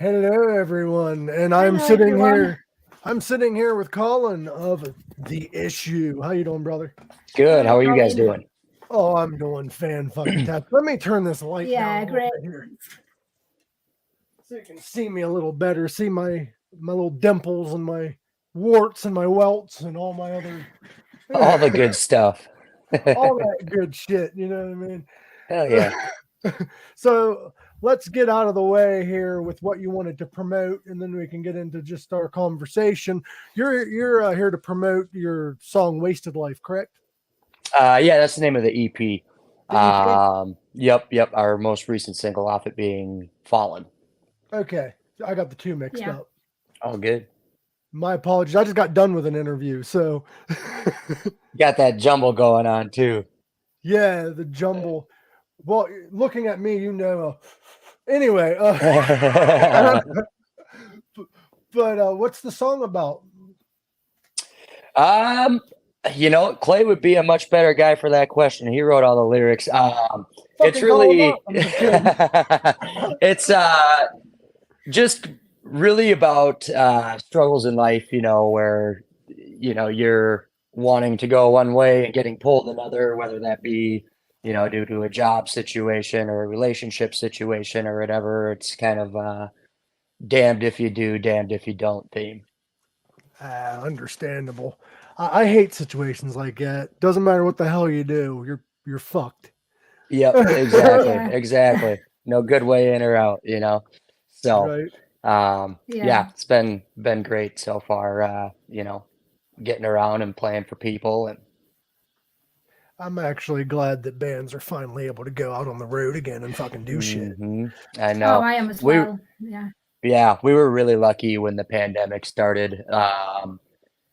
Hello, everyone, and I'm sitting here with Collin of The Issue. How you doing, brother? Good. How are you guys doing? Oh, I'm doing fan-fucking-tastic. Let me turn this light down great. here so you can see me a little better. See my little dimples and my warts and my welts and all my other all the good stuff. all that good shit. You know what I mean? Hell yeah. So let's get out of the way here with what you wanted to promote, and then we can get into just our conversation. You're here to promote your song "Wasted Life," correct? Yeah, that's the name of the EP. The EP? Yep. Our most recent single off it being "Fallen." Okay, I got the two mixed up. Oh, good. My apologies. I just got done with an interview, so Got that jumble going on too. yeah, the jumble. Well, looking at me, you know. Anyway, but what's the song about? Clay would be a much better guy for that question. He wrote all the lyrics. It's Fucking call him really, up. I'm just kidding. it's just really about struggles in life. Where you're wanting to go one way and getting pulled another, whether that be due to a job situation or a relationship situation or whatever. It's kind of damned if you do, damned if you don't theme. Understandable. I hate situations like that. Doesn't matter what the hell you do, you're fucked. Yep, exactly. No good way in or out, So, right. yeah, it's been great so far. Getting around and playing for people, and I'm actually glad that bands are finally able to go out on the road again and fucking do shit. I know. Oh, I am as well. Yeah, we were really lucky when the pandemic started.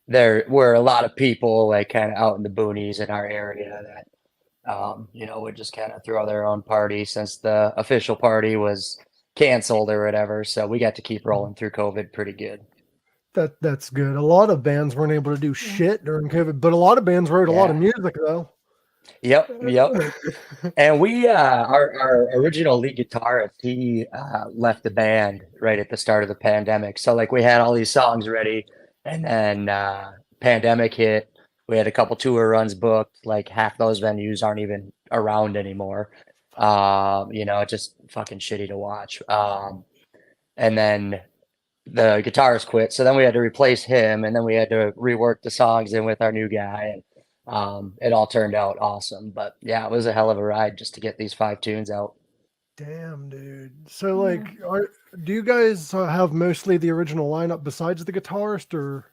There were a lot of people like kind of out in the boonies in our area that would just kind of throw their own party since the official party was canceled or whatever. So we got to keep rolling through COVID pretty good. That's good. A lot of bands weren't able to do shit during COVID, but a lot of bands wrote a lot of music though. Yep. And we, our original lead guitarist, he left the band right at the start of the pandemic. So like we had all these songs ready, and then pandemic hit. We had a couple tour runs booked. Like half those venues aren't even around anymore. Just fucking shitty to watch. And then the guitarist quit, so then we had to replace him, and then we had to rework the songs in with our new guy, and it all turned out awesome. But yeah, it was a hell of a ride just to get these 5 tunes out. Damn, dude. So like, do you guys have mostly the original lineup besides the guitarist, or?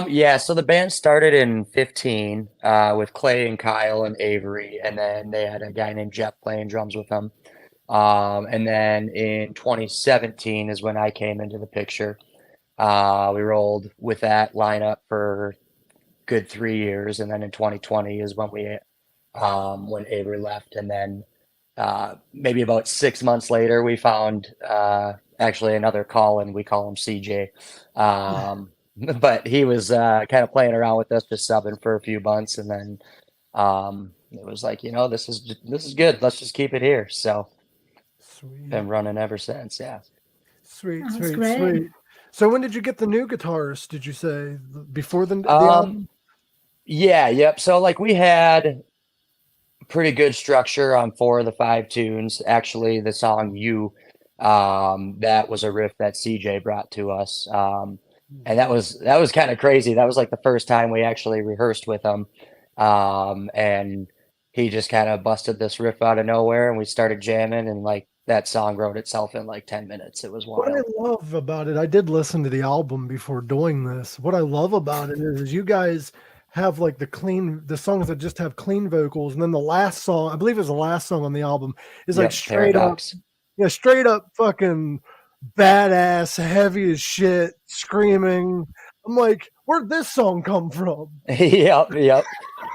Yeah, so the band started in 15 with Clay and Kyle and Avery, and then they had a guy named Jeff playing drums with them. And then in 2017 is when I came into the picture. We rolled with that lineup for good 3 years, and then in 2020 is when when Avery left, and then maybe about 6 months later we found actually another Collin. We call him CJ, but he was kind of playing around with us, just subbing for a few months, and then it was like, this is good, let's just keep it here. So Sweet. Been running ever since. Yeah. Sweet. So when did you get the new guitarist? Did you say before the album? Yeah. Yep. So like we had pretty good structure on 4 of the 5 tunes. Actually, the song "You," that was a riff that CJ brought to us, and that was kind of crazy. That was like the first time we actually rehearsed with him, and he just kind of busted this riff out of nowhere, and we started jamming, and like that song wrote itself in like 10 minutes. It was wild. What I love about it, I did listen to the album before doing this. What I love about it is you guys have like the songs that just have clean vocals, and then the last song, I believe it was the last song on the album, is like straight Paradox. straight up fucking badass, heavy as shit, screaming. I'm like, where'd this song come from? Yep.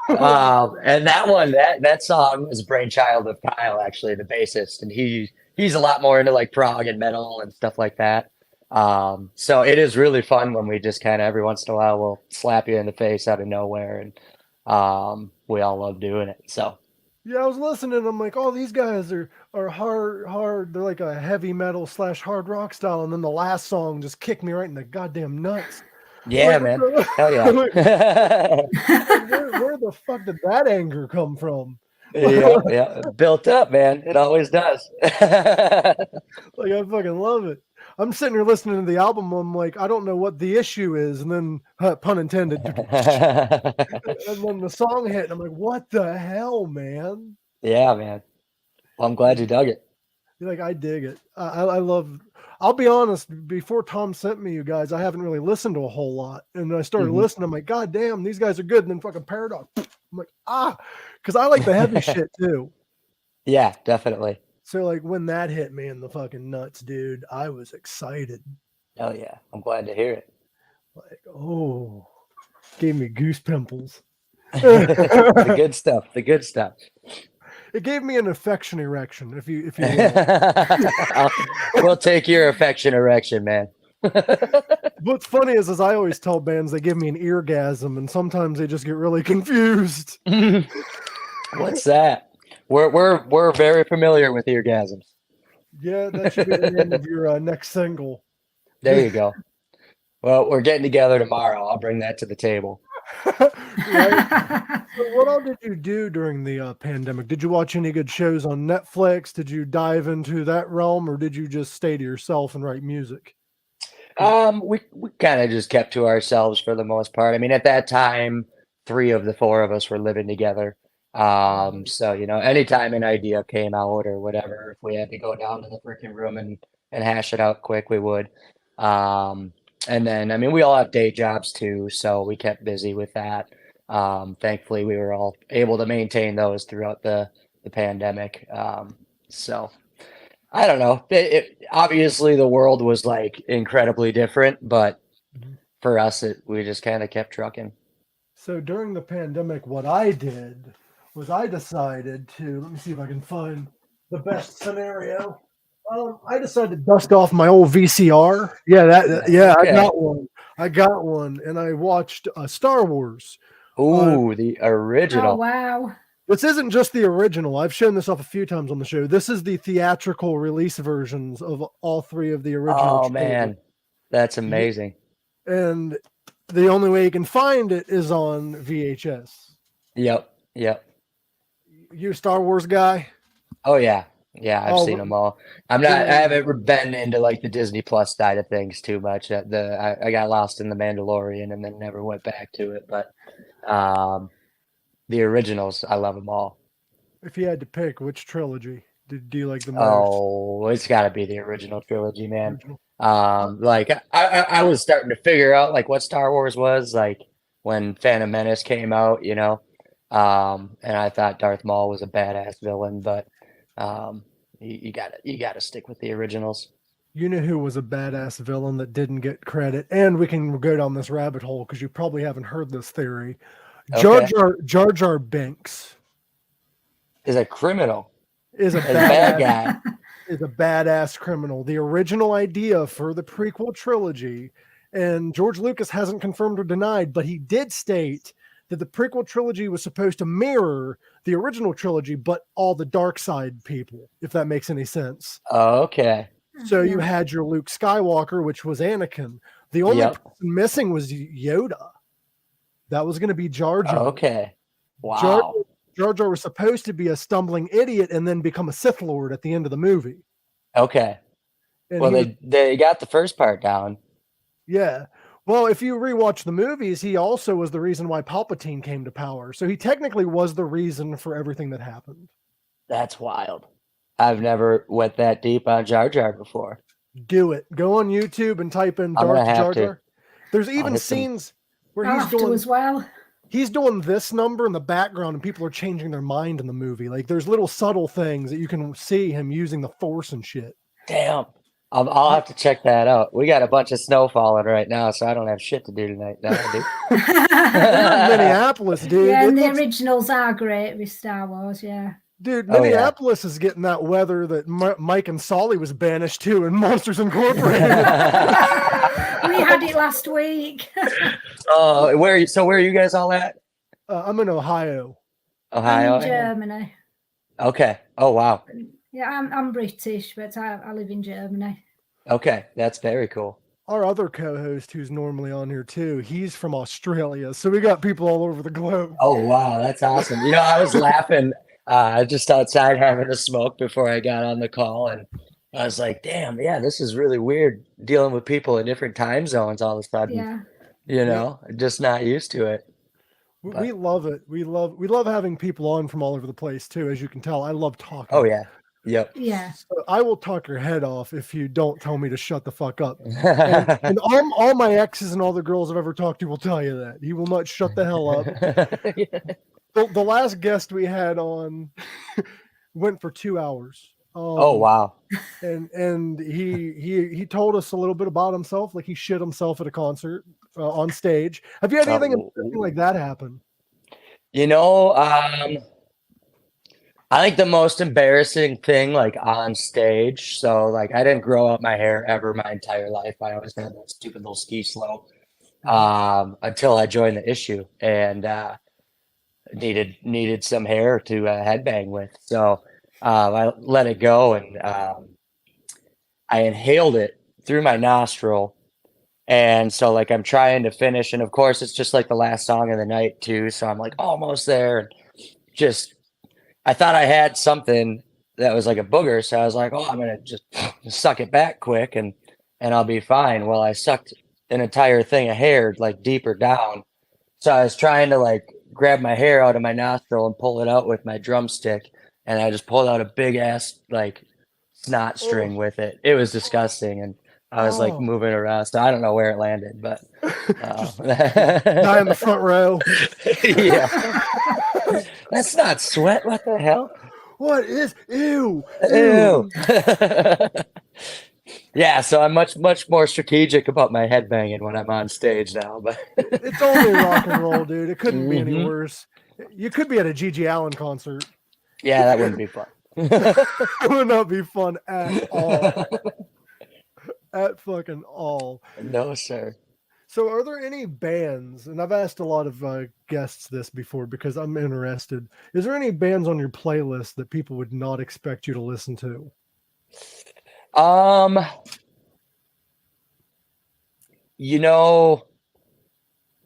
And that one, that song was a brainchild of Kyle, actually, the bassist, and he's a lot more into like prog and metal and stuff like that. So it is really fun when we just kind of every once in a while we'll slap you in the face out of nowhere, and we all love doing it. So Yeah, I was listening. I'm like, oh, these guys are hard. They're like a heavy metal / hard rock style. And then the last song just kicked me right in the goddamn nuts. yeah, Like, man, hell yeah. where the fuck did that anger come from? Yeah, built up, man. It always does. Like, I fucking love it. I'm sitting here listening to the album. I'm like, I don't know what the issue is. And then, pun intended. And then the song hit, and I'm like, what the hell, man? Yeah, man. Well, I'm glad you dug it. Like, I dig it. I love. I'll be honest. Before Tom sent me you guys, I haven't really listened to a whole lot, and I started listening. I'm like, God damn, these guys are good. And then fucking Paradox. I'm like, because I like the heavy shit too. Yeah, definitely. So like when that hit me in the fucking nuts, dude, I was excited. Hell yeah, I'm glad to hear it. Like, oh, gave me goose pimples. The good stuff. The good stuff. It gave me an affection erection, if you will. We'll take your affection erection, man. What's funny is I always tell bands they give me an eargasm, and sometimes they just get really confused. What's that? We're very familiar with eargasms. Yeah, that should be the name of your next single. There you go. Well, we're getting together tomorrow. I'll bring that to the table. Right? So what all did you do during the pandemic? Did you watch any good shows on Netflix? Did you dive into that realm, or did you just stay to yourself and write music? We kind of just kept to ourselves for the most part. I mean, at that time, 3 of the 4 of us were living together. So anytime an idea came out or whatever, if we had to go down to the freaking room and hash it out quick, we would. And then, I mean, we all have day jobs too, so we kept busy with that. Thankfully, we were all able to maintain those throughout the pandemic. So I don't know. Obviously, the world was like incredibly different, but for us, we just kind of kept trucking. So during the pandemic, what I did was I decided to, let me see if I can find the best scenario. I decided to dust off my old VCR. Okay. I got one, and I watched Star Wars. Ooh, the original. Oh, wow. This isn't just the original. I've shown this off a few times on the show. This is the theatrical release versions of all 3 of the original. Oh, man. That's amazing. And the only way you can find it is on VHS. Yep. You a Star Wars guy? Oh, yeah. Yeah, I've seen them all. I haven't been into like the Disney Plus side of things too much. I got lost in The Mandalorian and then never went back to it. But the originals, I love them all. If you had to pick, which trilogy do you like the most? Oh, it's got to be the original trilogy, man. Like I was starting to figure out like what Star Wars was like when Phantom Menace came out, and I thought Darth Maul was a badass villain, but you gotta stick with the originals. You know who was a badass villain that didn't get credit? And we can go down this rabbit hole because you probably haven't heard this theory. Okay. Jar Jar Binks is a criminal. Is a bad guy. Is a badass criminal. The original idea for the prequel trilogy, and George Lucas hasn't confirmed or denied, but he did state that the prequel trilogy was supposed to mirror the original trilogy, but all the dark side people, if that makes any sense. Oh, okay. So you had your Luke Skywalker, which was Anakin. The only person missing was Yoda. That was going to be Jar Jar. Okay. Wow. Jar Jar was supposed to be a stumbling idiot and then become a Sith Lord at the end of the movie. Okay. And well, they got the first part down. Yeah. Well, if you rewatch the movies, he also was the reason why Palpatine came to power. So he technically was the reason for everything that happened. That's wild. I've never went that deep on Jar Jar before. Do it. Go on YouTube and type in Darth Jar Jar. There's even scenes where he's doing as well. He's doing this number in the background and people are changing their mind in the movie. Like there's little subtle things that you can see him using the Force and shit. Damn. I'll have to check that out. We got a bunch of snow falling right now, so I don't have shit to do tonight. No, I do. You're in Minneapolis, dude. Yeah, It and the looks- originals are great with Star Wars, yeah. Dude, Oh, yeah. Minneapolis is getting that weather that Mike and Solly was banished to in Monsters Incorporated. We had it last week. Oh, where are you guys all at? I'm in Ohio. Ohio. I'm in Germany. Okay. Oh, wow. Yeah, I'm British, but I live in Germany. Okay, that's very cool. Our other co-host, who's normally on here too, he's from Australia. So we got people all over the globe. Oh, wow, that's awesome. You know, I was laughing just outside having a smoke before I got on the call, and I was like, damn, yeah, this is really weird dealing with people in different time zones all of a sudden. Yeah. You know, just not used to it. We love it. We love having people on from all over the place too. As you can tell, I love talking. Oh, yeah. Yep. Yeah. So I will talk your head off if you don't tell me to shut the fuck up. And all my exes and all the girls I've ever talked to will tell you that. He will not shut the hell up. The last guest we had on went for 2 hours. Oh, wow. And he told us a little bit about himself, like he shit himself at a concert on stage. Have you had anything like that happen? You know, I think the most embarrassing thing, like on stage. So, like, I didn't grow up my hair ever my entire life. I always had that stupid little ski slope until I joined the issue and needed some hair to headbang with. So I let it go and I inhaled it through my nostril. And so, like, I'm trying to finish, and of course, it's just like the last song of the night too. So I'm like almost there, and just. I thought I had something that was like a booger, so I was like, "Oh, I'm gonna just suck it back quick, and I'll be fine." Well, I sucked an entire thing of hair like deeper down, so I was trying to like grab my hair out of my nostril and pull it out with my drumstick, and I just pulled out a big ass like snot string with it. It was disgusting, and I was like moving around, so I don't know where it landed, but Die in the front row. Yeah. That's not sweat. What the hell? What is ew? Ew. Yeah, so I'm much more strategic about my headbanging when I'm on stage now. But it's only rock and roll, dude. It couldn't be any worse. You could be at a Gigi Allen concert. Yeah, that wouldn't be fun. It would not be fun at all. At fucking all. No, sir. So are there any bands, and I've asked a lot of guests this before because I'm interested, is there any bands on your playlist that people would not expect you to listen to? You know,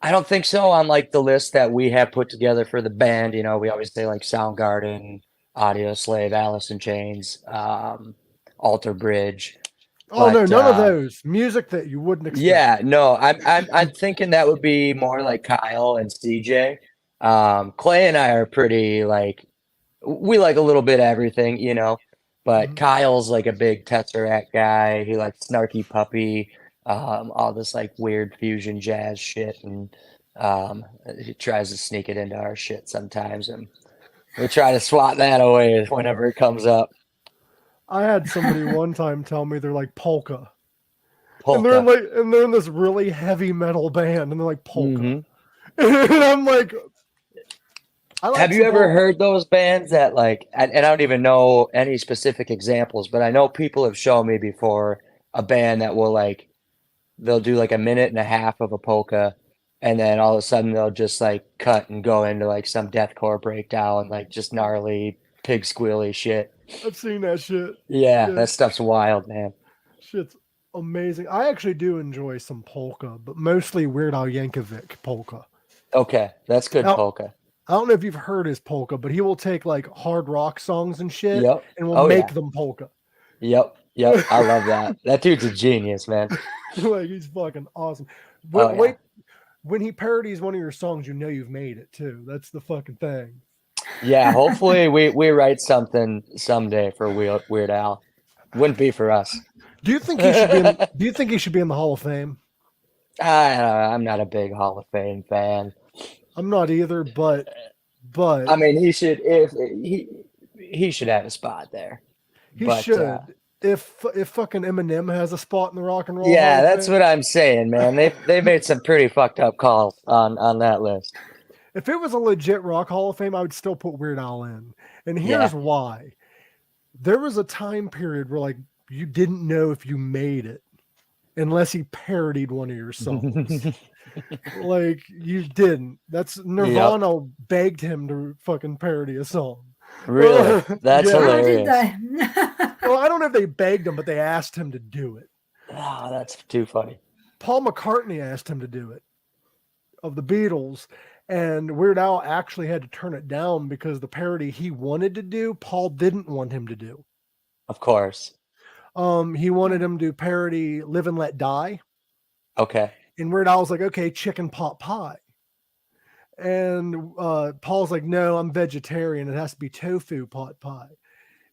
I don't think so on like the list that we have put together for the band. You know, we always say like Soundgarden, Audio Slave, Alice in Chains, Alter Bridge. Oh, but, no, none of those. Music that you wouldn't expect. Yeah, no, I'm thinking that would be more like Kyle and CJ. Clay and I are pretty like, we like a little bit of everything, you know, but Kyle's like a big Tesseract guy. He likes Snarky Puppy, all this like weird fusion jazz shit. And he tries to sneak it into our shit sometimes. And we try to swat that away whenever it comes up. I had somebody one time tell me they're like polka. And they're in this really heavy metal band, and they're like polka. And I'm like, have you ever heard those bands that like? And I don't even know any specific examples, but I know people have shown me before a band that will like, they'll do like a minute and a half of a polka, and then all of a sudden they'll just like cut and go into like some deathcore breakdown, like just gnarly pig squealy shit. I've seen that shit. Yeah, that stuff's wild, man. Shit's amazing. I actually do enjoy some polka, but mostly Weird Al Yankovic polka. Okay, that's good polka. I don't know if you've heard his polka, but he will take like hard rock songs and shit and will make them polka. Yep. I love that. That dude's a genius, man. Like he's fucking awesome. Wait, when he parodies one of your songs, you know you've made it too. That's the fucking thing. Yeah, hopefully we write something someday for Weird Al. Wouldn't be for us. Do you think he should be? Do you think he should be in the Hall of Fame? I'm not a big Hall of Fame fan. I'm not either, but I mean, he should. If he should have a spot there. He should. if fucking Eminem has a spot in the Rock and Roll Yeah, Hall of that's Fame, what I'm saying, man. They made some pretty fucked up calls on that list. if it was a legit Rock Hall of Fame, I would still put Weird Al in. And Yeah. here's why. There was a time period where like you didn't know if you made it unless he parodied one of your songs. Like you didn't. That's Nirvana begged him to fucking parody a song. Really? That's Yeah. How did hilarious. they? Well, I don't know if they begged him, but they asked him to do it. Oh, that's too funny. Paul McCartney asked him to do it of the Beatles, and Weird Al actually had to turn it down because the parody he wanted to do, Paul didn't want him to do. Of course. He wanted him to parody Live and Let Die. Okay. And Weird Al was like, okay, chicken pot pie. And Paul's like, no, I'm vegetarian. It has to be tofu pot pie.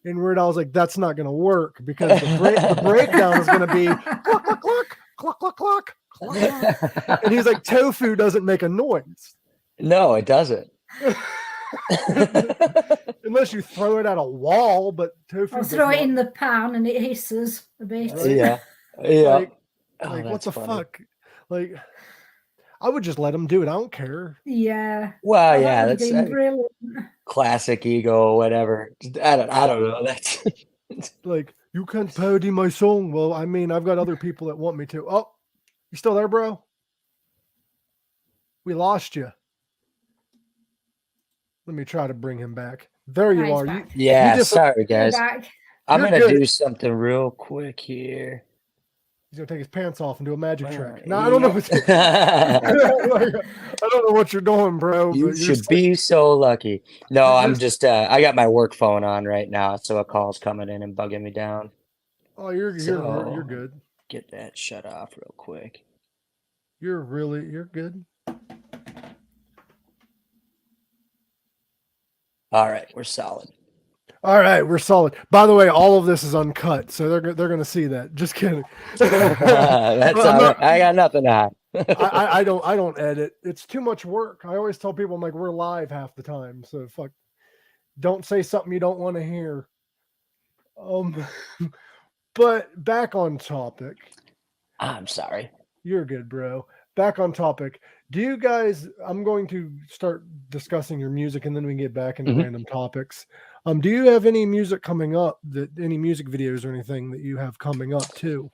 And Weird Al's like, that's not going to work because the breakdown is going to be cluck, cluck, cluck, cluck, cluck, cluck, cluck. And he's like, tofu doesn't make a noise. No, it doesn't. Unless you throw it at a wall, but tofu. Or throw it in the pan and it hisses a bit. Yeah. Yeah. Like, Oh, what that's the funny. fuck? Like, I would just let him do it. I don't care. Yeah. Well, That yeah, would have that's been brilliant. classic ego, whatever. I don't know. That's Like, you can't parody my song. Well, I mean, I've got other people that want me to. Oh, you still there, bro? We lost you. Let me try to bring him back. There you Nice are. back. yeah. just- Sorry, guys. Back. I'm You're gonna good. do something real quick here. He's gonna take his pants off and do a magic Uh, trick. No, I don't know. What I don't know what you're doing, bro. You but you're should be so lucky. No, I'm just I got my work phone on right now, so a call's coming in and bugging me down. Oh, you're So- good. Get that shut off real quick. You're good. All right, we're solid. All right, we're solid. By the way, all of this is uncut, so they're gonna see that. Just kidding. That's Well, I'm all not- right. I got nothing to hide. I don't edit. It's too much work. I always tell people I'm like we're live half the time, so fuck. Don't say something you don't want to hear. But back on topic. I'm sorry. You're good, bro. Back on topic. Do you guys? I'm going to start discussing your music, and then we can get back into Mhm. random topics. Do you have any music coming up? Any music videos or anything that you have coming up too?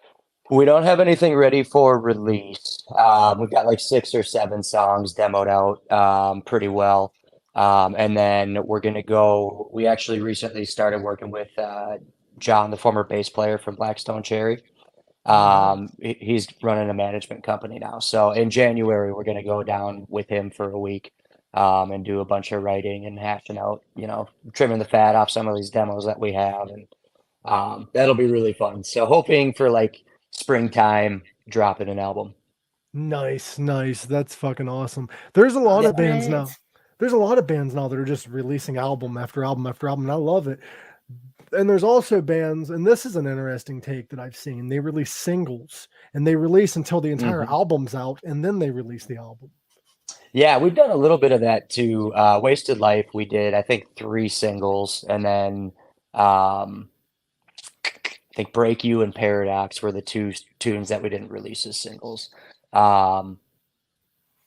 We don't have anything ready for release. We've got like 6 or 7 songs demoed out pretty well. And then we're going to go. We actually recently started working with John, the former bass player from Blackstone Cherry. He's running a management company now. So in January, we're going to go down with him for a week and do a bunch of writing and hashing out, trimming the fat off some of these demos that we have. And that'll be really fun. So hoping for like springtime, dropping an album. Nice. That's fucking awesome. There's a lot of bands now. Great. There's a lot of bands now that are just releasing album after album after album, and I love it. And there's also bands, and this is an interesting take that I've seen. They release singles, and they release until the entire album's out, and then they release the album. Yeah, we've done a little bit of that too. Wasted Life, we did, I think, 3 singles, and then I think Break You and Paradox were the 2 tunes that we didn't release as singles.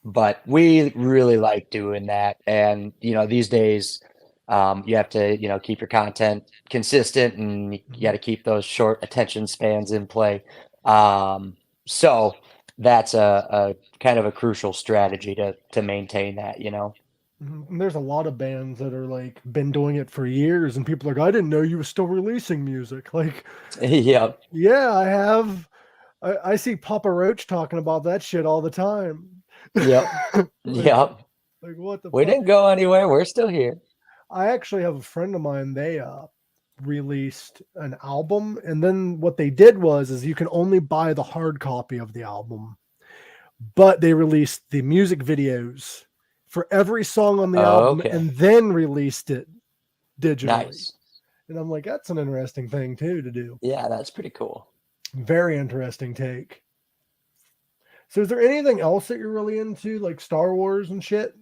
But we really like doing that. And, these days, you have to, keep your content consistent, and you got to keep those short attention spans in play. So that's a kind of a crucial strategy to maintain that, And there's a lot of bands that are like been doing it for years, and people are like, I didn't know you were still releasing music. Like, Yeah. yeah, I have. I see Papa Roach talking about that shit all the time. Yep. Like, Yep. like what the We fuck? didn't go anywhere. We're still here. I actually have a friend of mine. They released an album, and then what they did is you can only buy the hard copy of the album, but they released the music videos for every song on the album, Okay. and then released it digitally. Nice. And I'm like, that's an interesting thing too to do. Yeah, that's pretty cool. Very interesting take. So is there anything else that you're really into, like Star Wars and shit?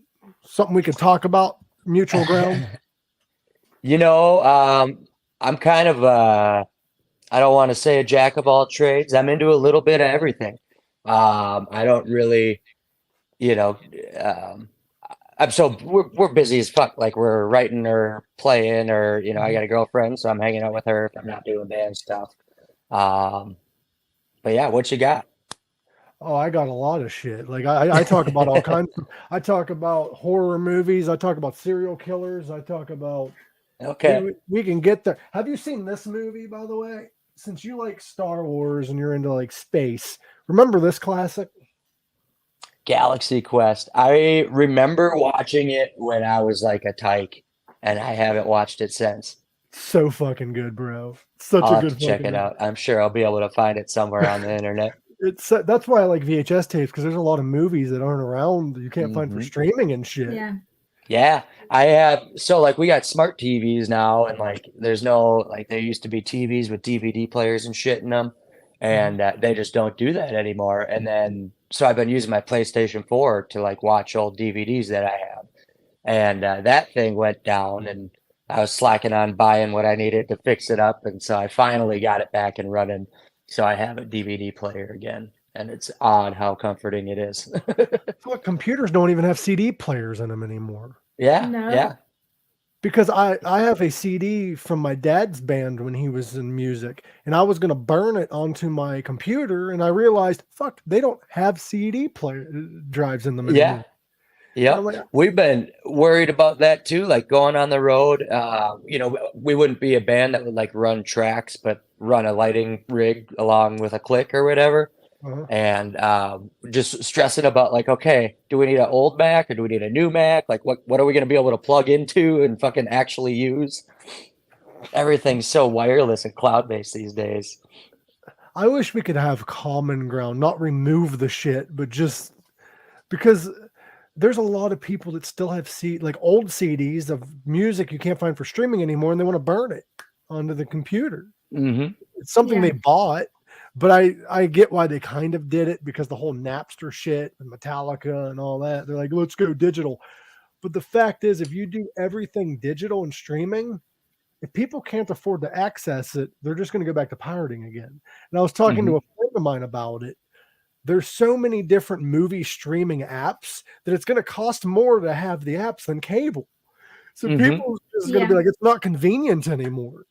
Something we could talk about? Mutual ground? I'm kind of I don't want to say a jack of all trades. I'm into a little bit of everything. I don't really, you know, um, we're busy as fuck. Like we're writing or playing or, I got a girlfriend, so I'm hanging out with her if I'm not doing band stuff. Um, but yeah, what you got? Oh, I got a lot of shit. Like I talk about all kinds. I talk about horror movies. I talk about serial killers. I talk about. Okay. We can get there. Have you seen this movie, by the way? Since you like Star Wars and you're into like space, remember this classic? Galaxy Quest. I remember watching it when I was like a tyke, and I haven't watched it since. So fucking good, bro. Such I'll a have good to check fucking it movie. out. I'm sure I'll be able to find it somewhere on the internet. It's that's why I like VHS tapes, because there's a lot of movies that aren't around that you can't find for streaming and shit. Yeah. Yeah, I have. So like we got smart TVs now, and like there's no like there used to be TVs with DVD players and shit in them, and they just don't do that anymore. And then so I've been using my PlayStation 4 to like watch old DVDs that I have, and that thing went down, and I was slacking on buying what I needed to fix it up, and so I finally got it back and running. So I have a DVD player again, and it's odd how comforting it is. Fuck, computers don't even have CD players in them anymore. Yeah, No. yeah. Because I have a CD from my dad's band when he was in music, and I was gonna burn it onto my computer, and I realized, fuck, they don't have CD player drives in them anymore. Yeah. I'm like, We've been worried about that too, like going on the road. We wouldn't be a band that would like run tracks, but run a lighting rig along with a click or whatever. And just stressing about like, okay, do we need an old Mac or do we need a new Mac? Like, what are we going to be able to plug into and fucking actually use? Everything's so wireless and cloud-based these days. I wish we could have common ground, not remove the shit, but just because there's a lot of people that still have like old CDs of music you can't find for streaming anymore, and they want to burn it onto the computer. It's something they bought, but I get why they kind of did it, because the whole Napster shit and Metallica and all that, they're like, let's go digital. But the fact is, if you do everything digital and streaming, if people can't afford to access it, they're just going to go back to pirating again. And I was talking to a friend of mine about it. There's so many different movie streaming apps that it's going to cost more to have the apps than cable. So people are just going to be like, it's not convenient anymore.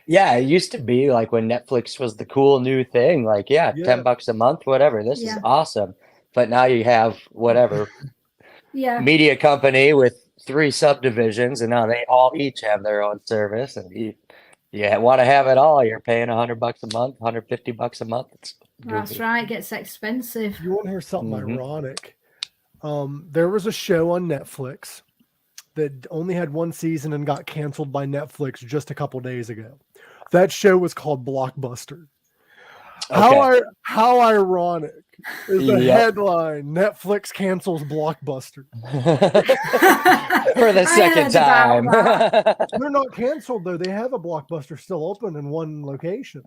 Yeah, it used to be like when Netflix was the cool new thing, like, $10 a month, whatever. This is awesome. But now you have whatever media company with 3 subdivisions, and now they all each have their own service, and you want to have it all. You're paying $100 a month, $150 a month. That's right. It gets expensive. You want to hear something ironic? There was a show on Netflix that only had 1 season and got canceled by Netflix just a couple days ago. That show was called Blockbuster. Okay. How ironic is the headline? Netflix cancels Blockbuster. For the second time. They're not canceled though. They have a Blockbuster still open in 1 location.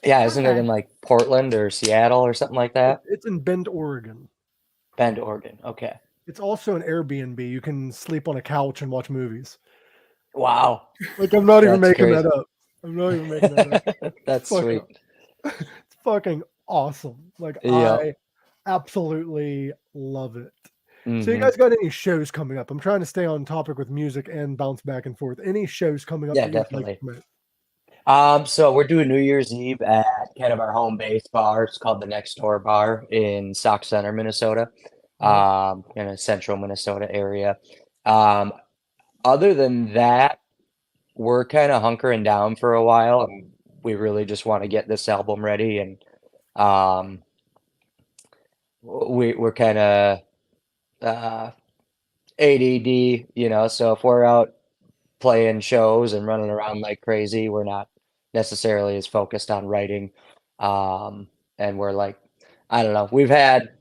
Yeah, isn't it in like Portland or Seattle or something like that? It's in Bend, Oregon. Bend, Oregon. Okay. It's also an Airbnb. You can sleep on a couch and watch movies. Wow. Like, I'm not even making that up. I'm not even making that up. That's sweet. It's fucking awesome. Like, I absolutely love it. So you guys got any shows coming up? I'm trying to stay on topic with music and bounce back and forth. Any shows coming up? Yeah, definitely. So we're doing New Year's Eve at kind of our home base bar. It's called the Next Door Bar in Sauk Center, Minnesota, in a central Minnesota area. Other than that, we're kind of hunkering down for a while, and we really just want to get this album ready. And we're kind of ADD, so if we're out playing shows and running around like crazy, we're not necessarily as focused on writing. And we're like, I don't know, we've had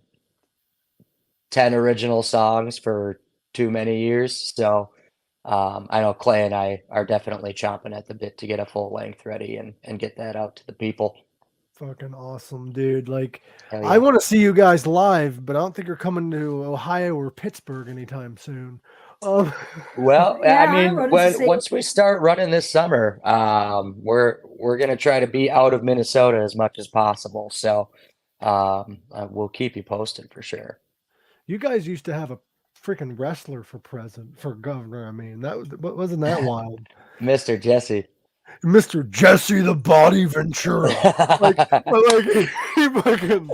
10 original songs for too many years. So I know Clay and I are definitely chomping at the bit to get a full length ready and get that out to the people. Fucking awesome, dude. Like, yeah. I want to see you guys live, but I don't think you're coming to Ohio or Pittsburgh anytime soon. Well, I mean, once we start running this summer, we're gonna try to be out of Minnesota as much as possible. So we'll keep you posted for sure. You guys used to have a freaking wrestler for governor. I mean, wasn't that wild? Mr. Jesse. Mr. Jesse the Body Ventura. like he fucking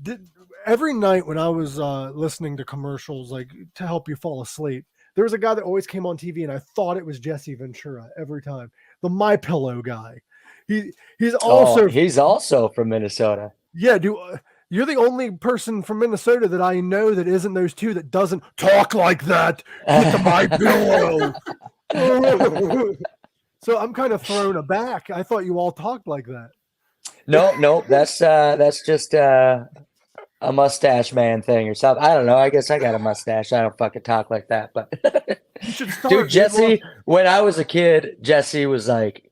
did every night when I was listening to commercials, like to help you fall asleep. There was a guy that always came on TV, and I thought it was Jesse Ventura every time. The My Pillow guy. He's also from Minnesota. Yeah, you're the only person from Minnesota that I know that isn't those two that doesn't talk like that with the My Pillow. So I'm kind of thrown aback. I thought you all talked like that. No, that's just a mustache man thing or something. I don't know. I guess I got a mustache. I don't fucking talk like that. But you should start, dude, Jesse. When I was a kid, Jesse was like,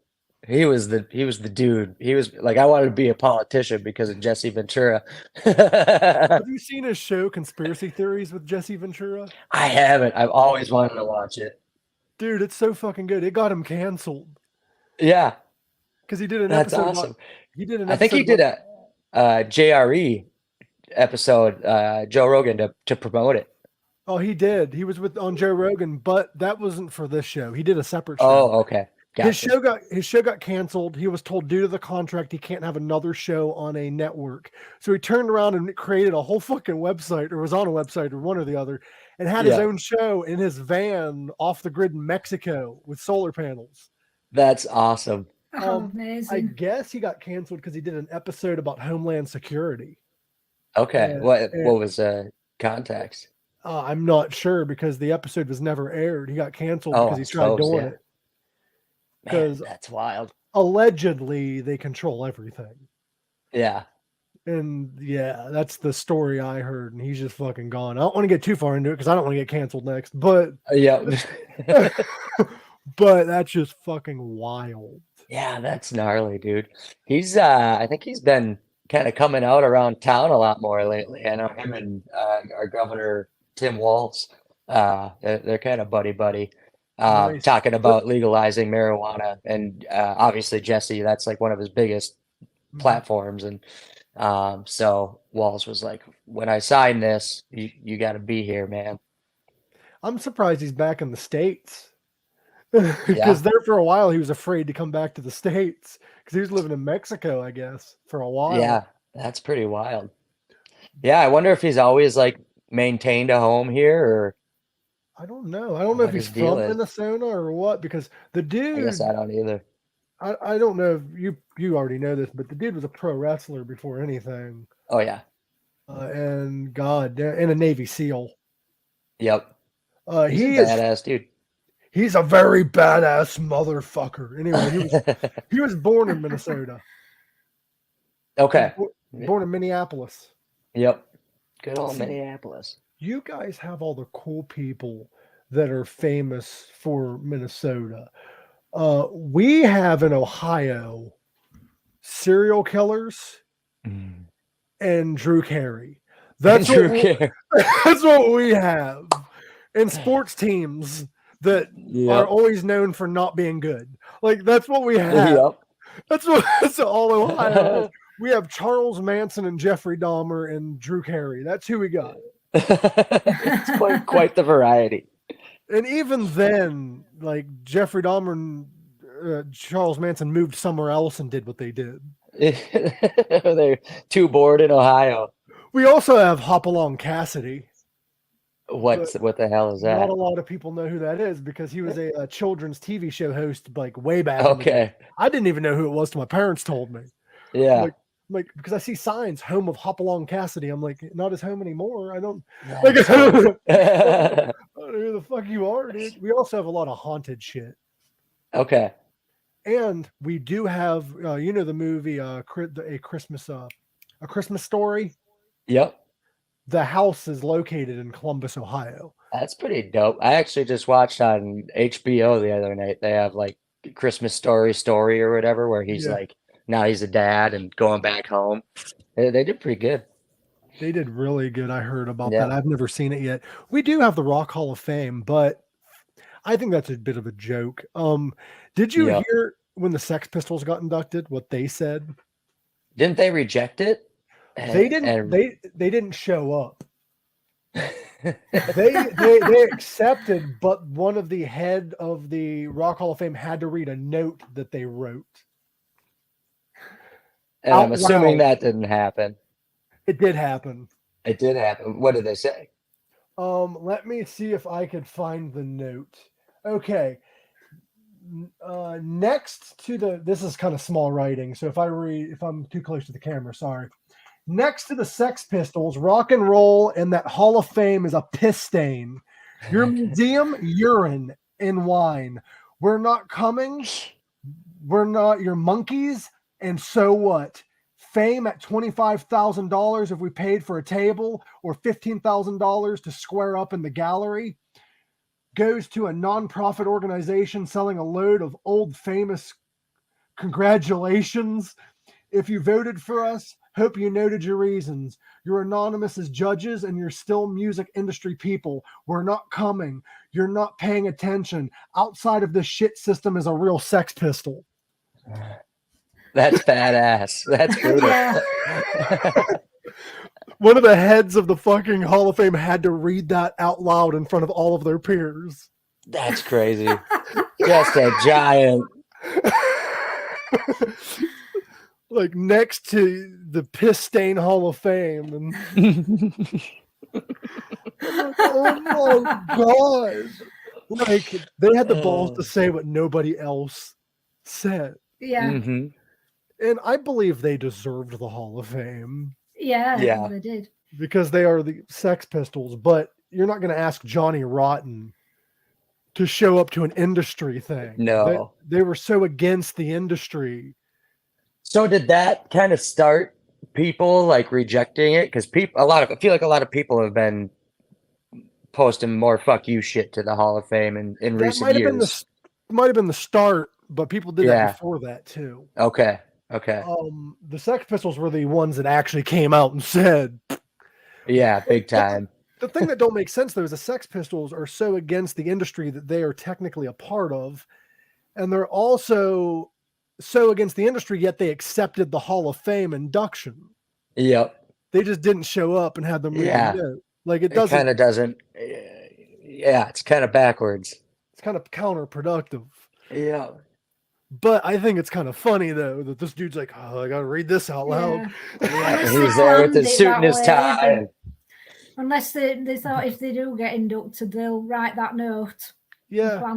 he was the dude. He was like, I wanted to be a politician because of Jesse Ventura. Have you seen his show Conspiracy Theories with Jesse Ventura? I haven't. I've always wanted to watch it. Dude, it's so fucking good. It got him canceled. Yeah. Because he did an That's episode. awesome. He did an I think he did a JRE episode, Joe Rogan, to promote it. Oh, he did. He was on Joe Rogan, but that wasn't for this show. He did a separate show. Oh, okay. Gotcha. His show got canceled. He was told due to the contract he can't have another show on a network. So he turned around and created a whole fucking website, or was on a website, or one or the other, and had his own show in his van off the grid in Mexico with solar panels. That's awesome. Amazing. I guess he got canceled because he did an episode about Homeland Security. Okay. What was context? I'm not sure because the episode was never aired. He got canceled because he tried doing it. Because that's wild. Allegedly, they control everything. Yeah. And yeah, that's the story I heard, and he's just fucking gone. I don't want to get too far into it because I don't want to get canceled next. But yeah, but that's just fucking wild. Yeah, that's gnarly, dude. He's I think he's been kind of coming out around town a lot more lately. I know him and our governor Tim Walz. They're kind of buddy. Nice. Talking about legalizing marijuana, and obviously Jesse, that's like one of his biggest platforms, and so Walz was like, when I sign this, you got to be here, man. I'm surprised he's back in the States because there for a while he was afraid to come back to the States because he was living in Mexico, I guess, for a while. Yeah, that's pretty wild. Yeah, I wonder if he's always like maintained a home here, or I don't know. I don't know if he's from Minnesota or what, because the dude. I guess I don't either. I don't know if you already know this, but the dude was a pro wrestler before anything. Oh yeah. And and a Navy SEAL. Yep. He's a badass dude. He's a very badass motherfucker. Anyway, he was born in Minnesota. Okay. Born in Minneapolis. Yep. Good old Minneapolis. You guys have all the cool people that are famous for Minnesota. We have in Ohio serial killers and Drew Carey. That's what we have. And sports teams that are always known for not being good. Like that's what we have. Yep. That's all Ohio has. We have Charles Manson and Jeffrey Dahmer and Drew Carey. That's who we got. It's quite the variety. And even then, like Jeffrey Dahmer and Charles Manson moved somewhere else and did what they did. They're too bored in Ohio. We also have Hopalong Cassidy. What the hell is that? Not a lot of people know who that is because he was a children's TV show host like way back. Okay. I didn't even know who it was till my parents told me. Yeah. Like because I see signs, home of Hopalong Cassidy. I'm like, not his home anymore. I don't Yeah. like I don't know who the fuck you are, dude. We also have a lot of haunted shit. Okay. And we do have the movie a Christmas Story. Yep. The house is located in Columbus, Ohio. That's pretty dope. I actually just watched on HBO the other night. They have like Christmas Story or whatever, where he's like, now he's a dad and going back home. They did pretty good. They did really good. I heard about that. I've never seen it yet. We do have the Rock Hall of Fame, but I think that's a bit of a joke. Did you hear when the Sex Pistols got inducted, what they said? Didn't they reject it? They didn't. They didn't show up. They accepted, but one of the head of the Rock Hall of Fame had to read a note that they wrote. And I'm assuming that didn't happen. It did happen. It did happen. What did they say? Let me see if I could find the note. Okay. Next to this is kind of small writing, so if I'm too close to the camera, sorry. Next to the Sex Pistols, rock and roll and that Hall of Fame is a piss stain. Your museum, urine and wine. We're not coming. We're not your monkeys. And so what? Fame at $25,000 if we paid for a table, or $15,000 to square up in the gallery, goes to a nonprofit organization selling a load of old famous congratulations. If you voted for us, hope you noted your reasons. You're anonymous as judges and you're still music industry people. We're not coming. You're not paying attention. Outside of this shit system is a real Sex Pistol. That's badass. That's brutal. One of the heads of the fucking Hall of Fame had to read that out loud in front of all of their peers. That's crazy. Just a giant. Like next to the piss stain Hall of Fame. And oh my God. Like they had the balls to say what nobody else said. Yeah. Mm-hmm. And I believe they deserved the Hall of Fame. Yeah, they did. Because they are the Sex Pistols, but you're not going to ask Johnny Rotten to show up to an industry thing. No. They were so against the industry. So did that kind of start people like rejecting it? Because I feel like a lot of people have been posting more fuck you shit to the Hall of Fame in recent years. Might have been the start, but people did that before that too. Okay. The Sex Pistols were the ones that actually came out and said, yeah, big time. The thing that don't make sense though is the Sex Pistols are so against the industry that they are technically a part of, and they're also so against the industry, yet they accepted the Hall of Fame induction. Yep. They just didn't show up and had them read the note. Like it kind of doesn't. Yeah, it's kind of backwards. It's kind of counterproductive. Yeah. But I think it's kind of funny though that this dude's like, oh, I gotta read this out loud. Yeah, he's there with his suit and his tie. Unless they thought if they do get inducted, they'll write that note. Yeah.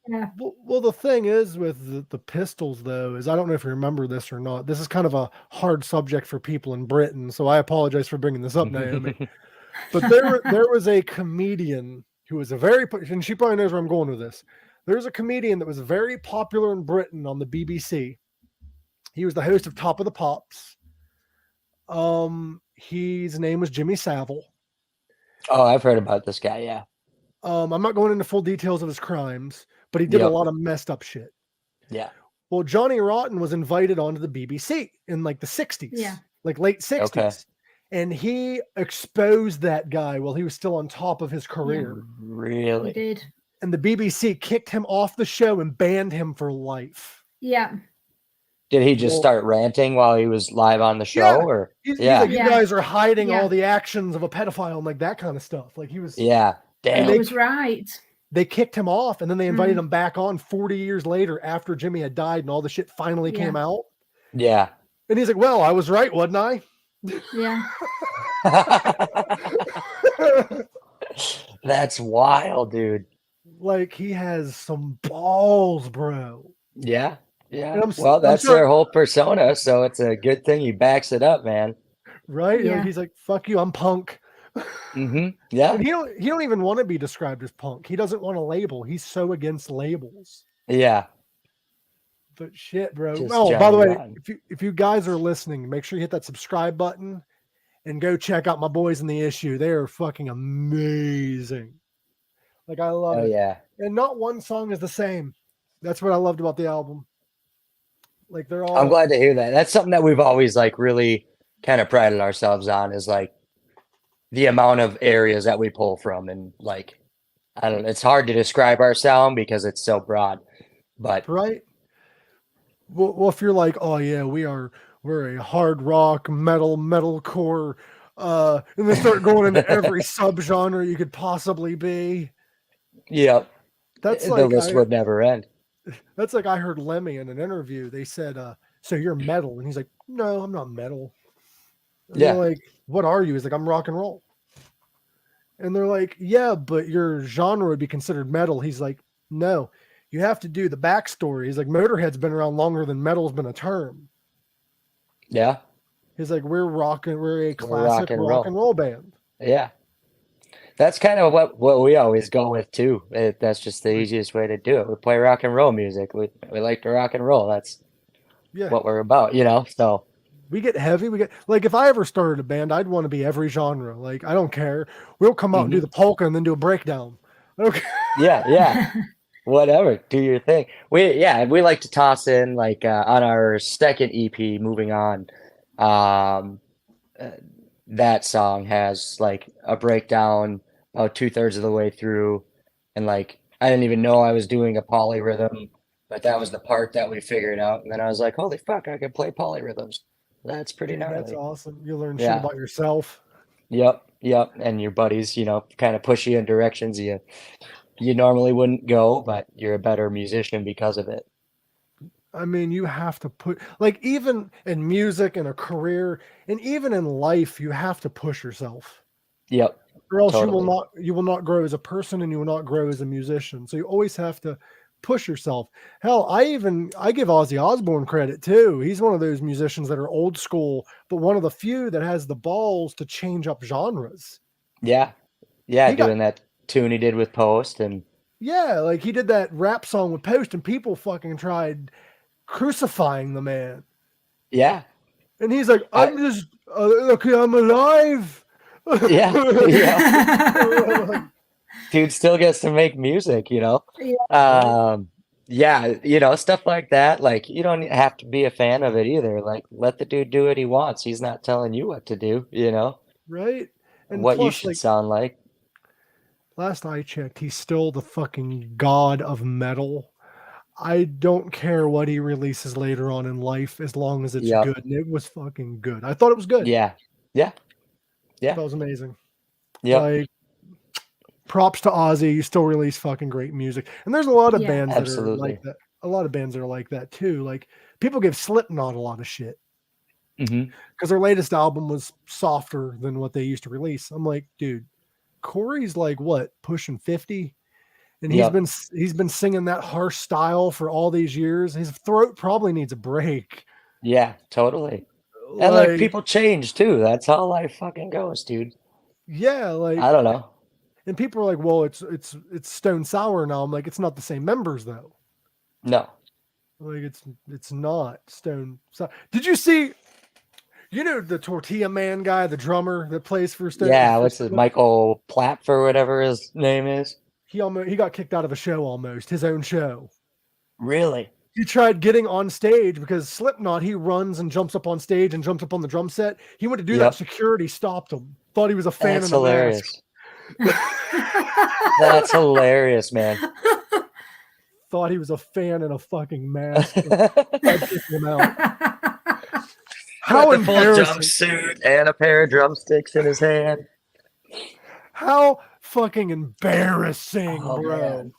Yeah. Well, the thing is with the Pistols though, is I don't know if you remember this or not. This is kind of a hard subject for people in Britain, so I apologize for bringing this up, Naomi. But there was a comedian who was and she probably knows where I'm going with this. There's a comedian that was very popular in Britain on the BBC. He was the host of Top of the Pops. His name was Jimmy Savile. Oh, I've heard about this guy, yeah. I'm not going into full details of his crimes, but he did a lot of messed up shit. Yeah. Well, Johnny Rotten was invited onto the BBC in like the 60s, like late 60s. Okay. And he exposed that guy while he was still on top of his career. Really? He did. And the BBC kicked him off the show and banned him for life. Yeah. Did he just start ranting while he was live on the show? Or he's like, you guys are hiding all the actions of a pedophile and like that kind of stuff. Like he was. Yeah. Damn. He was right. They kicked him off and then they invited him back on 40 years later after Jimmy had died and all the shit finally came out. Yeah. And he's like, well, I was right, wasn't I? Yeah. That's wild, dude. Like he has some balls, bro. Yeah. Yeah. Well, that's their whole persona, so it's a good thing he backs it up, man. Right? Yeah. He's like, fuck you, I'm punk. Mm-hmm. Yeah. And he don't even want to be described as punk. He doesn't want a label. He's so against labels. Yeah. But shit, bro. By the way, if you guys are listening, make sure you hit that subscribe button and go check out my boys in the issue. They are fucking amazing. Like I love it. Yeah. And not one song is the same. That's what I loved about the album. Like they're all. I'm glad to hear that. That's something that we've always like really kind of prided ourselves on, is like the amount of areas that we pull from, and like I don't know, it's hard to describe our sound because it's so broad. But right. Well, if you're like, oh yeah, we're a hard rock, metalcore, and then start going into every subgenre you could possibly be. Yep. That's The like list would never end. that's like I heard Lemmy in an interview. They said, so you're metal, and he's like, no, I'm not metal. And they're Yeah. like, what are you? He's like, I'm rock and roll. And they're like, yeah, but your genre would be considered metal. He's like, no, you have to do the backstory. He's like, Motorhead's been around longer than metal's been a term. Yeah. He's like, we're a classic rock and roll band. Yeah. That's kind of what we always go with too. That's just the easiest way to do it. We play rock and roll music. We like to rock and roll. That's what we're about, you know? So we get heavy. We get like, if I ever started a band, I'd want to be every genre. Like, I don't care. We'll come out and do the polka and then do a breakdown. I don't care. Yeah. Whatever. Do your thing. We like to toss in like on our second EP, Moving On. That song has like a breakdown about 2/3 of the way through, and like I didn't even know I was doing a polyrhythm, but that was the part that we figured out, and then I was like, holy fuck, I can play polyrhythms. That's pretty gnarly. That's awesome. You learn shit about yourself. Yep. And your buddies, you know, kind of push you in directions you normally wouldn't go, but you're a better musician because of it. I mean, you have to put, like, even in music and a career, and even in life, you have to push yourself. Yep. Or else you will not grow as a person, and you will not grow as a musician. So you always have to push yourself. Hell, I give Ozzy Osbourne credit too. He's one of those musicians that are old school, but one of the few that has the balls to change up genres. Yeah. Doing that tune he did with Post, and like he did that rap song with Post, and people fucking tried crucifying the man. Yeah. And he's like, I'm just okay, I'm alive. Yeah. Dude still gets to make music, you know. You know, stuff like that. Like, you don't have to be a fan of it either. Like, let the dude do what he wants. He's not telling you what to do, you know. Right. And what plus, you should sound like. Last I checked, he's still the fucking god of metal. I don't care what he releases later on in life as long as it's good. And it was fucking good. I thought it was good. Yeah. That was amazing. Yeah. Like, props to Ozzy. You still release fucking great music. And there's a lot of bands that are like that. A lot of bands that are like that too. Like, people give Slipknot a lot of shit. Because their latest album was softer than what they used to release. I'm like, dude, Corey's like what, pushing 50? And he's been singing that harsh style for all these years. His throat probably needs a break. Yeah, totally. And like people change too. That's how life fucking goes, dude. Yeah, like I don't know. And people are like, well, it's Stone Sour now. I'm like, it's not the same members though. No. Like it's not Stone Sour. Did you see? You know the Tortilla Man guy, the drummer that plays for Stone. Yeah, what's his Michael Platt or whatever his name is. He got kicked out of a show almost, his own show. Really? He tried getting on stage because Slipknot, he runs and jumps up on stage and jumps up on the drum set. He went to do that. Security stopped him. Thought he was a fan of the hilarious. That's hilarious, man. Thought he was a fan in a fucking mask. I kicked him out. How embarrassing. Full jumpsuit and a pair of drumsticks in his hand. How fucking embarrassing, bro. Man.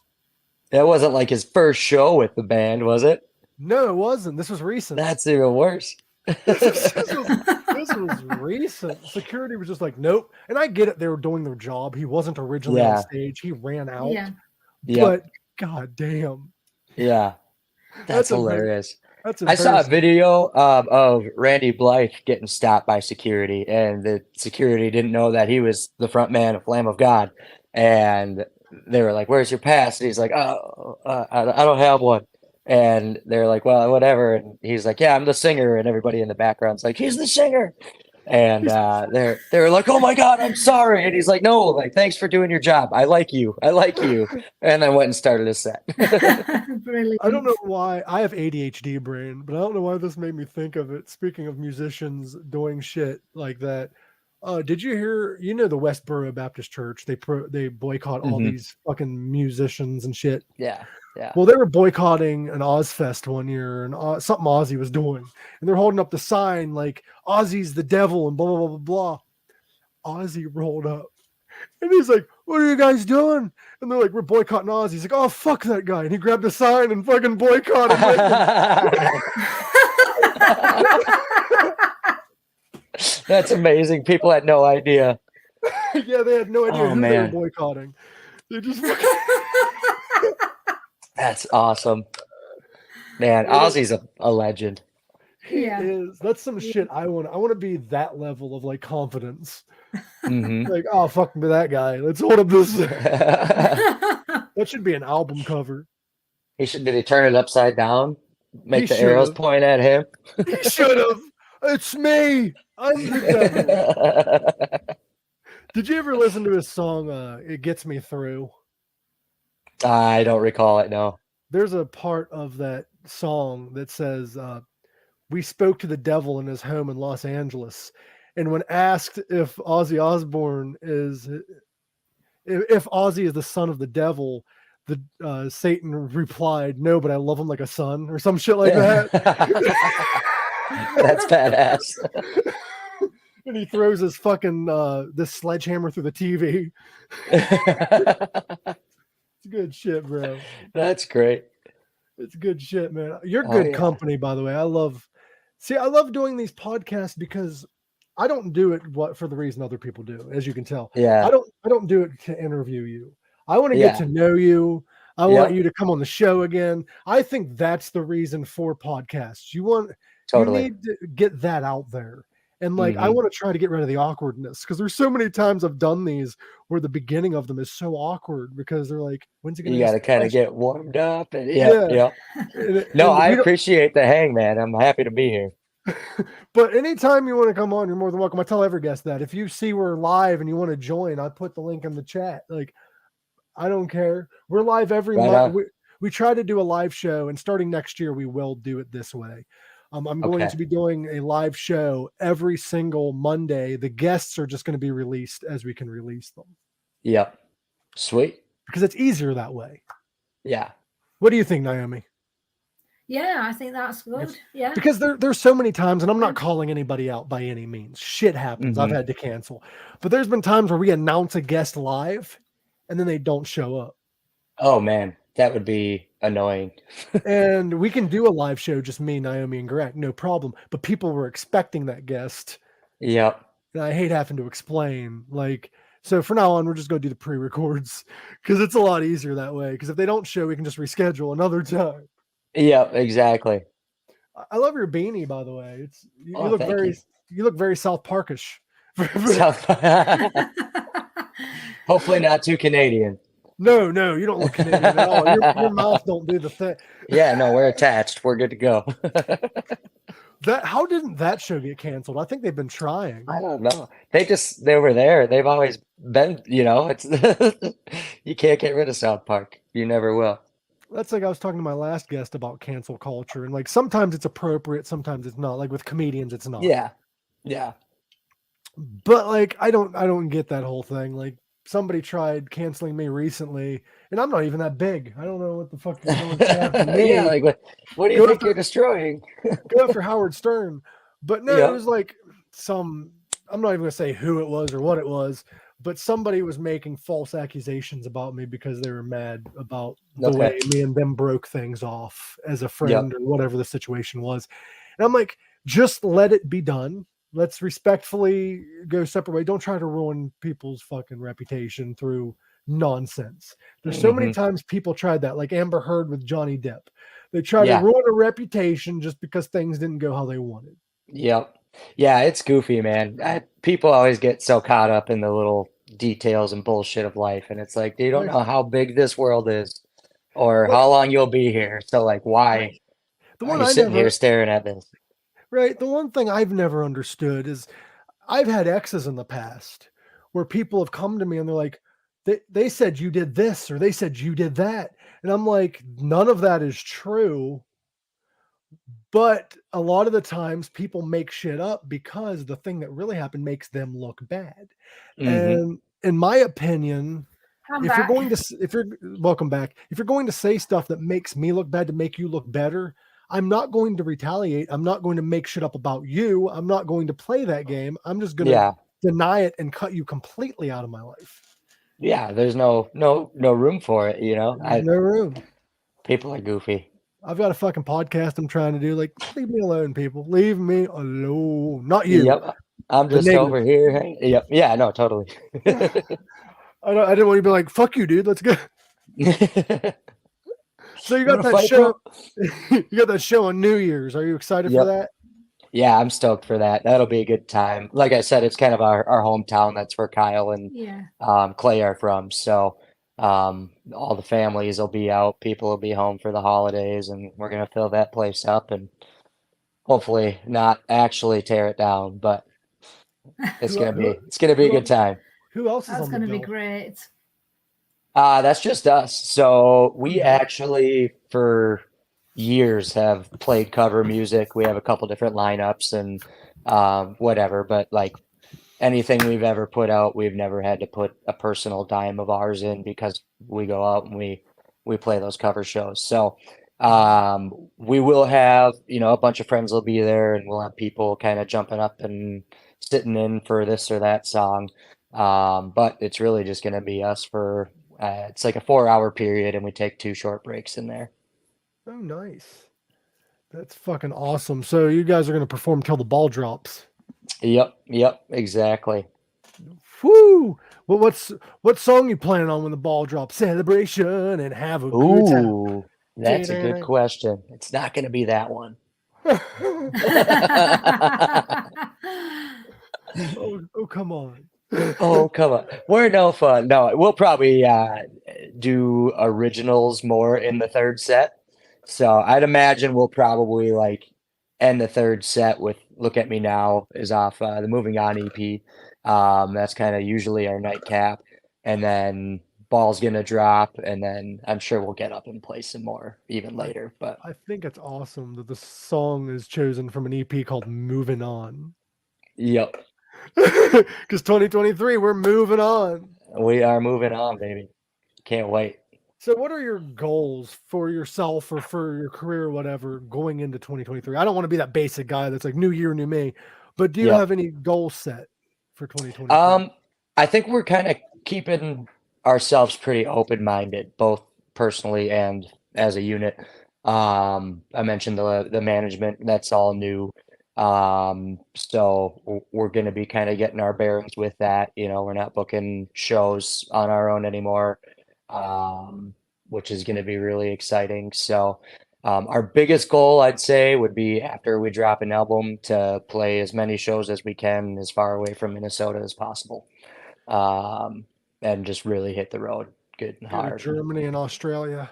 That wasn't like his first show with the band, was it? No, it wasn't. This was recent. That's even worse. This was recent. Security was just like, nope. And I get it. They were doing their job. He wasn't originally on stage. He ran out. Yeah. But god damn. Yeah. That's hilarious. I saw a video of Randy Blythe getting stopped by security, and the security didn't know that he was the front man of Lamb of God. And they were like, where's your pass? And he's like, I don't have one. And they're like, well, whatever. And he's like, yeah, I'm the singer. And everybody in the background's like, he's the singer. And they're like, oh my God, I'm sorry. And he's like, no, like, thanks for doing your job. I like you. And then went and started his set. Brilliant. I don't know why. I have ADHD brain, but I don't know why this made me think of it. Speaking of musicians doing shit like that, Did you hear? You know the Westboro Baptist Church? They boycott all these fucking musicians and shit. Yeah. Well, they were boycotting an Ozfest one year, and something Ozzy was doing, and they're holding up the sign like Ozzy's the devil and blah blah blah blah blah. Ozzy rolled up, and he's like, "What are you guys doing?" And they're like, "We're boycotting Ozzy." He's like, "Oh fuck that guy!" And he grabbed the sign and fucking boycotted. That's amazing. People had no idea. Yeah, they had no idea who they were boycotting. They just That's awesome. Man, Ozzy's a legend. He is. That's some shit I want. I want to be that level of like confidence. Like, oh fuck me, that guy. Let's hold up this. That should be an album cover. Did he turn it upside down? Make the arrows point at him? He should have. It's me. I'm the devil. Did you ever listen to his song, It Gets Me Through? I don't recall it, no. There's a part of that song that says, we spoke to the devil in his home in Los Angeles. And when asked if Ozzy Osbourne if Ozzy is the son of the devil, the Satan replied, "No, but I love him like a son," or some shit like that. That's badass. And he throws his fucking this sledgehammer through the TV. It's good shit, bro. That's great. It's good shit, man. You're good company, by the way. I love doing these podcasts because I don't do it for the reason other people do, as you can tell. Yeah. I don't do it to interview you. I want to get to know you. I want you to come on the show again. I think that's the reason for podcasts. You need to get that out there. And like, I want to try to get rid of the awkwardness because there's so many times I've done these where the beginning of them is so awkward because they're like, when's it going to You got to kind of get warmed up. And I appreciate the hang, man. I'm happy to be here. But anytime you want to come on, you're more than welcome. I tell every guest that if you see we're live and you want to join, I put the link in the chat. Like, I don't care. We're live every month. We try to do a live show, and starting next year, we will do it this way. I'm going to be doing a live show every single Monday. The guests are just going to be released as we can release them. Yep. Sweet. Because it's easier that way. Yeah. What do you think, Noami? Yeah, I think that's good. Yeah. Because there's so many times, and I'm not calling anybody out by any means. Shit happens. I've had to cancel. But there's been times where we announce a guest live, and then they don't show up. Oh, man. That would be annoying. And we can do a live show, just me, Noami, and Gorak, no problem. But people were expecting that guest. Yep. And I hate having to explain. Like, so from now on, we're just going to do the pre-records because it's a lot easier that way. Because if they don't show, we can just reschedule another time. Yep, exactly. I love your beanie, by the way. You look very South Parkish. Hopefully not too Canadian. No, you don't look Canadian at all. Your mouth don't do the thing. Yeah, no, we're attached. We're good to go. How didn't that show get canceled? I think they've been trying. I don't know. They were there. They've always been, it's you can't get rid of South Park. You never will. That's like I was talking to my last guest about cancel culture, and like sometimes it's appropriate, sometimes it's not. Like with comedians, it's not. Yeah. But like I don't get that whole thing. Like somebody tried canceling me recently, and I'm not even that big. I don't know what the fuck you're doing after me. Yeah, like what do you think you're destroying? Go after Howard Stern. But no, it was like I'm not even gonna say who it was or what it was, but somebody was making false accusations about me because they were mad about the way me and them broke things off as a friend or whatever the situation was. And I'm like, just let it be done. Let's respectfully go separate ways. Don't try to ruin people's fucking reputation through nonsense. There's so many times people tried that, like Amber Heard with Johnny Depp. They tried to ruin a reputation just because things didn't go how they wanted. Yep. Yeah, it's goofy, man. People always get so caught up in the little details and bullshit of life, and it's like they don't know how big this world is or how long you'll be here. So, like, why are you sitting here staring at this? Right. The one thing I've never understood is I've had exes in the past where people have come to me and they're like, they said you did this or they said you did that. And I'm like, none of that is true. But a lot of the times people make shit up because the thing that really happened makes them look bad. And in my opinion, I'm if you're back. going to, if you're welcome back, if you're going to say stuff that makes me look bad to make you look better, I'm not going to retaliate. I'm not going to make shit up about you. I'm not going to play that game. I'm just going to Yeah. deny it and cut you completely out of my life. Yeah, there's no room for it, you know. There's no room. People are goofy. I've got a fucking podcast I'm trying to do. Like, leave me alone, people. Leave me alone. Not you. Yep. I'm The just negative. over here. Yep. Yeah, no, totally. I didn't want you to be like, fuck you, dude. Let's go. So you got Wanna that fight, show. bro? You got that show on New Year's. Are you excited for Yep. that? Yeah, I'm stoked for that. That'll be a good time. Like I said, it's kind of our hometown. That's where Kyle and Yeah. Clay are from. So all the families will be out. People will be home for the holidays, and we're gonna fill that place up and hopefully not actually tear it down, but it's gonna be a good time. Who else is That's on the going to be bill? great. That's just us. So we actually, for years, have played cover music. We have a couple different lineups and whatever, but like anything we've ever put out, we've never had to put a personal dime of ours in because we go out and we play those cover shows. So we will have, you know, a bunch of friends will be there and we'll have people kind of jumping up and sitting in for this or that song. But it's really just going to be us for it's like a 4-hour period and we take 2 short breaks in there. Oh, nice. That's fucking awesome. So you guys are going to perform till the ball drops. Yep, exactly. Woo! Well, what song you planning on when the ball drops? Celebration and have a good time. Ooh, that's a good question. It's not going to be that one. Oh, come on. Oh, come on. We're no fun. No, we'll probably do originals more in the third set. So I'd imagine we'll probably like end the third set with Look at Me Now is off the Moving On EP. That's kind of usually our nightcap. And then Ball's gonna drop, and then I'm sure we'll get up and play some more even later. But I think it's awesome that the song is chosen from an EP called Moving On. yep, Because 2023, we're moving on. we are moving on, baby. Can't wait. So what are your goals for yourself or for your career or whatever going into 2023? I don't want to be that basic guy that's like new year, new me, but do you Yep. have any goals set for 2023? I think we're kind of keeping ourselves pretty open-minded, both personally and as a unit. I mentioned the management, that's all new. So we're going to be kind of getting our bearings with that. You know, we're not booking shows on our own anymore, which is going to be really exciting. So our biggest goal, I'd say, would be after we drop an album to play as many shows as we can as far away from Minnesota as possible. And just really hit the road good and Go to hard. Germany and Australia.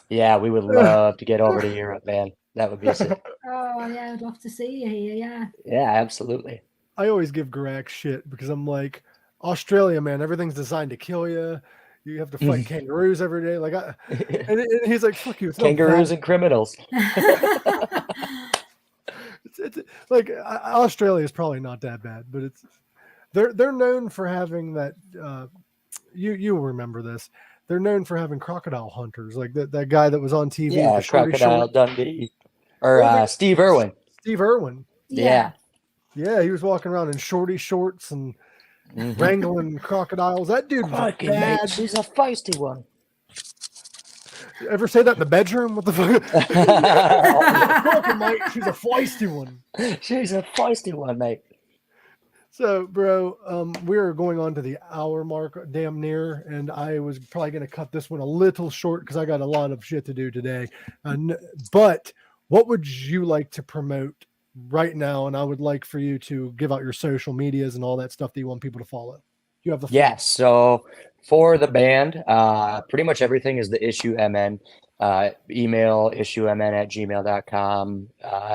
Yeah, we would love to get over to Europe, man. That would be sick. Oh, yeah, I'd love to see you here. Yeah. Yeah, absolutely. I always give Gorak shit because I'm like, Australia, man, everything's designed to kill you. You have to fight kangaroos every day. Like, and he's like, "Fuck you." It's Kangaroos and criminals. it's like Australia is probably not that bad, but they're known for having that. You'll remember this. They're known for having crocodile hunters, like that guy that was on TV. Yeah, Crocodile Dundee, or Steve Irwin. Steve Irwin. Yeah. Yeah, he was walking around in shorty shorts and wrangling crocodiles. That dude was Fucking bad. mate, she's a feisty one. Ever say that in the bedroom? What the fuck? Fucking mate, she's a feisty one. She's a feisty one, mate. So, bro, we're going on to the hour mark, damn near, and I was probably going to cut this one a little short because I got a lot of shit to do today. But what would you like to promote right now? And I would like for you to give out your social medias and all that stuff that you want people to follow. You have the floor. Yeah, so for the band, pretty much everything is the Issue MN. Email issuemn@gmail.com.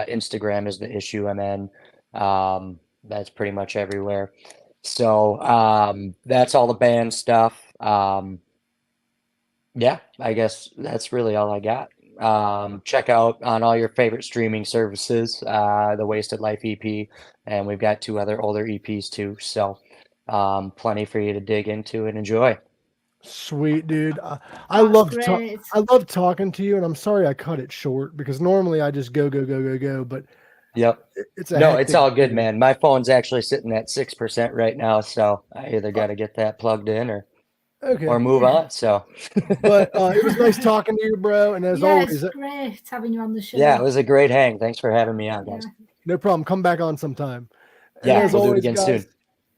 Instagram is the Issue MN. That's pretty much everywhere. So that's all the band stuff. Yeah, I guess that's really all I got. Check out on all your favorite streaming services, the Wasted Life EP, and we've got 2 other older EPs too. So plenty for you to dig into and enjoy. Sweet, dude. I That's love great. I love talking to you, and I'm sorry I cut it short because normally I just go, but Yep. it's a No, it's hectic all good, day. man. My phone's actually sitting at 6% right now, so I either got to get that plugged in Okay. or move on. So, But it was nice talking to you, bro. And as Yeah, always, it's great having you on the show. yeah, it was a great hang. Thanks for having me on, guys. Yeah. no problem. Come back on sometime. And Yeah, as we'll do it always, again guys, soon.